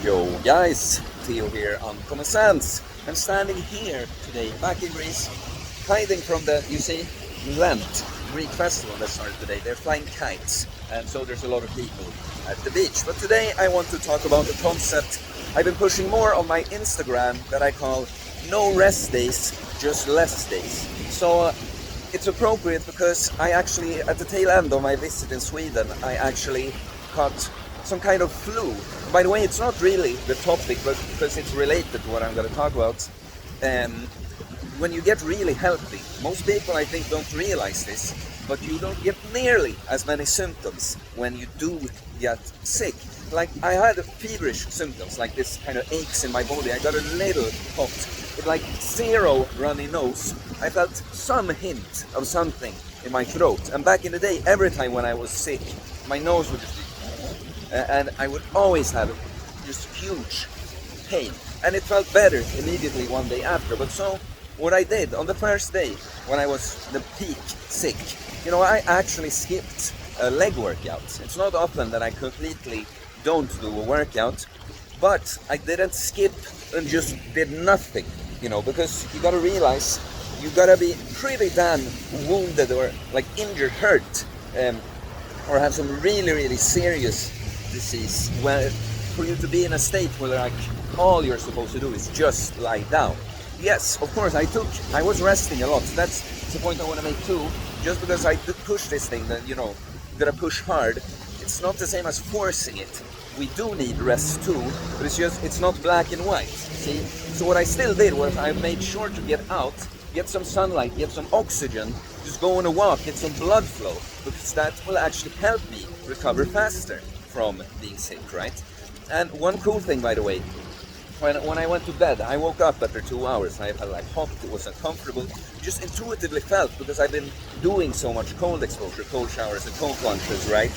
Yo guys, Theo here on Common Sense. I'm standing here today, back in Greece, hiding from the, you see, Lent, Greek festival that started today. They're flying kites, and so there's a lot of people at the beach. But today I want to talk about a concept I've been pushing more on my Instagram that I call no rest days, just less days. So it's appropriate because I actually, at the tail end of my visit in Sweden, I actually caught some kind of flu. By the way, it's not really the topic, but because it's related to what I'm going to talk about. When you get really healthy, most people I think don't realize this, but you don't get nearly as many symptoms when you do get sick. Like I had feverish symptoms, like this kind of aches in my body. I got a little hot, with like zero runny nose. I felt some hint of something in my throat. And back in the day, every time when I was sick, my nose would just be, and I would always have just huge pain. And it felt better immediately one day after. But so what I did on the first day, when I was the peak sick, I actually skipped a leg workout. It's not often that I completely don't do a workout, but I didn't skip and just did nothing, because you gotta realize you gotta be pretty damn wounded or like injured, hurt, or have some really, really serious disease for you to be in a state where like all you're supposed to do is just lie down. Yes, of course, I was resting a lot. So that's the point I want to make too. Just because I did push this thing, that gotta push hard. It's not the same as forcing it. We do need rest too, but it's not black and white. See? So what I still did was I made sure to get out, get some sunlight, get some oxygen, just go on a walk, get some blood flow, because that will actually help me recover faster from being sick, right? And one cool thing, by the way, when I went to bed, I woke up after 2 hours. I felt like hot, it was uncomfortable. Just intuitively felt, because I've been doing so much cold exposure, cold showers and cold plunges, right?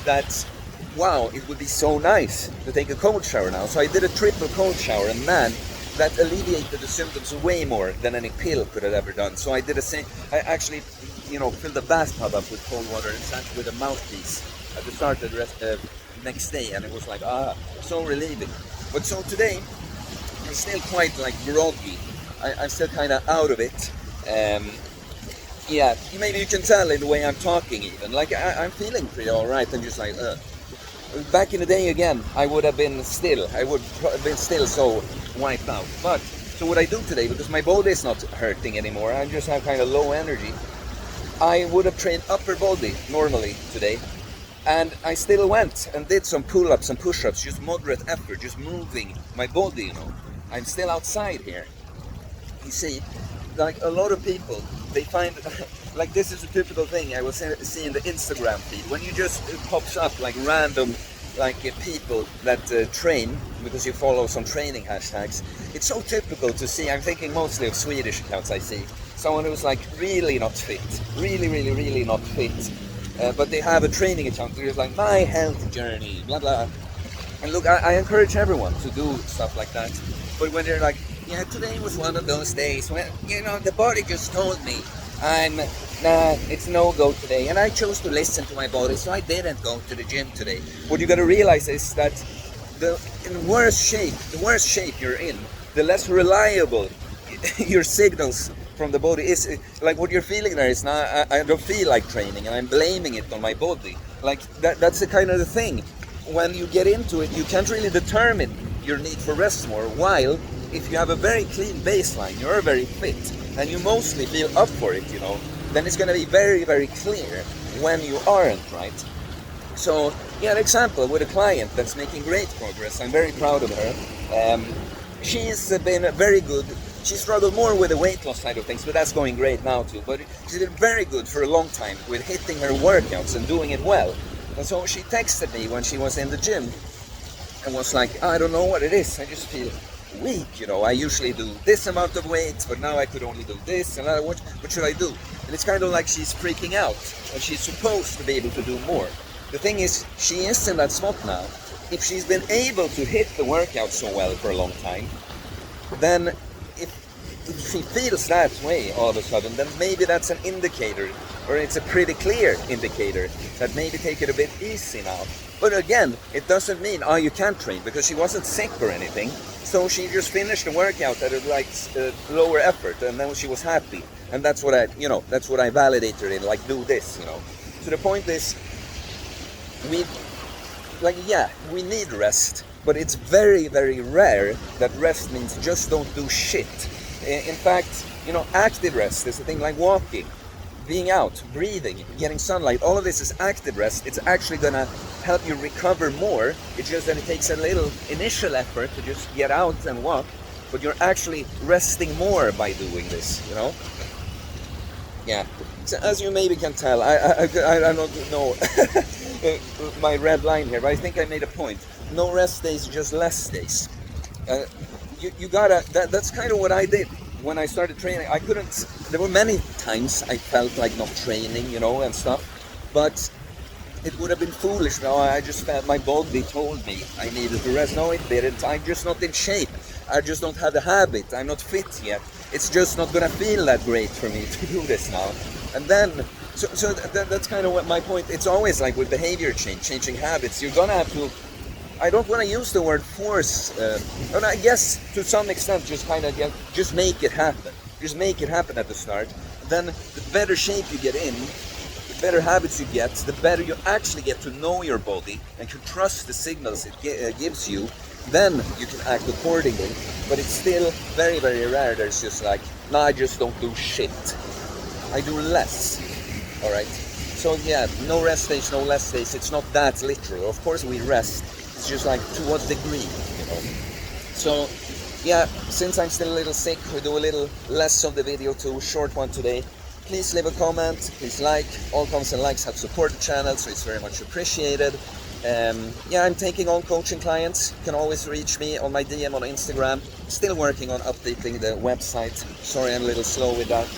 That, wow, it would be so nice to take a cold shower now. So I did a triple cold shower, and man, that alleviated the symptoms way more than any pill could have ever done. So I did the same. I actually, filled the bathtub up with cold water and sat with a mouthpiece at the start of the next day, and it was like, so relieving. But so today, I'm still quite like groggy. I'm still kind of out of it. Yeah, maybe you can tell in the way I'm talking even. Like I'm feeling pretty alright. I'm just like, Back in the day again, I would have been still. I would have been still so wiped out. But, so what I do today, because my body is not hurting anymore, I just have kind of low energy, I would have trained upper body normally today. And I still went and did some pull-ups and push-ups, just moderate effort, just moving my body, I'm still outside here. You see, like a lot of people, they find, like this is a typical thing I will see in the Instagram feed. When it pops up like random, like people that train, because you follow some training hashtags. It's so typical to see, I'm thinking mostly of Swedish accounts I see. Someone who's like really not fit, really, really, really not fit. But they have a training account where it's like, my health journey, blah, blah. And look, I encourage everyone to do stuff like that. But when they're like, yeah, today was one of those days when, the body just told me, it's no-go today. And I chose to listen to my body, so I didn't go to the gym today. What you gotta realize is that the worse shape you're in, the less reliable your signals from the body is. Like what you're feeling there is, now I don't feel like training, and I'm blaming it on my body. Like that's the kind of the thing. When you get into it, you can't really determine your need for rest more, while if you have a very clean baseline, you're very fit, and you mostly feel up for it, then it's going to be very, very clear when you aren't, right? So, yeah, an example with a client that's making great progress. I'm very proud of her. She's been very good. She struggled more with the weight loss side of things, but that's going great now too. But she's been very good for a long time with hitting her workouts and doing it well. And so she texted me when she was in the gym and was like, I don't know what it is, I just feel weak, I usually do this amount of weight, but now I could only do this, and what should I do? And it's kind of like she's freaking out, and she's supposed to be able to do more. The thing is, she is in that spot now. If she's been able to hit the workout so well for a long time, then if she feels that way all of a sudden, then maybe that's an indicator, or it's a pretty clear indicator that maybe take it a bit easy now. But again, it doesn't mean, oh, you can't train, because she wasn't sick or anything. So she just finished the workout at a like lower effort, and then she was happy. And that's what I validated in, like, do this, So the point is, we need rest, but it's very, very rare that rest means just don't do shit. In fact, active rest is a thing like walking, being out, breathing, getting sunlight. All of this is active rest. It's actually gonna help you recover more. It's just that it takes a little initial effort to just get out and walk, but you're actually resting more by doing this, Yeah. So as you maybe can tell, I don't know my red line here, but I think I made a point. No rest days, just less days. You gotta. That's kind of what I did when I started training. I couldn't. There were many times I felt like not training, and stuff, but it would have been foolish. No, I just felt my body told me I needed to rest. No, it didn't. I'm just not in shape. I just don't have the habit. I'm not fit yet. It's just not gonna feel that great for me to do this now. And then, that's kind of what my point. It's always like with behavior change, changing habits. You're gonna have to. I don't want to use the word force, and I guess to some extent just kind of just make it happen. Just make it happen at the start. Then the better shape you get in, the better habits you get, the better you actually get to know your body and to trust the signals it gives you. Then you can act accordingly. But it's still very, very rare. There's just like, no, I just don't do shit. I do less. All right. So yeah, no rest days, no less days. It's not that literal. Of course we rest. It's just like to what degree, So yeah, since I'm still a little sick, we do a little less of the video too, short one today. Please leave a comment, please like. All comments and likes help support the channel, so it's very much appreciated. I'm taking on coaching clients. You can always reach me on my DM on Instagram. Still working on updating the website. Sorry I'm a little slow with that.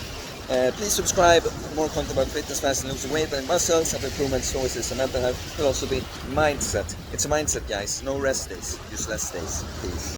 Please subscribe. More content about fitness, fast and losing weight and muscles, self-improvement, stoicism, and mental health. It will also be mindset. It's a mindset, guys. No rest days, just less days. Peace.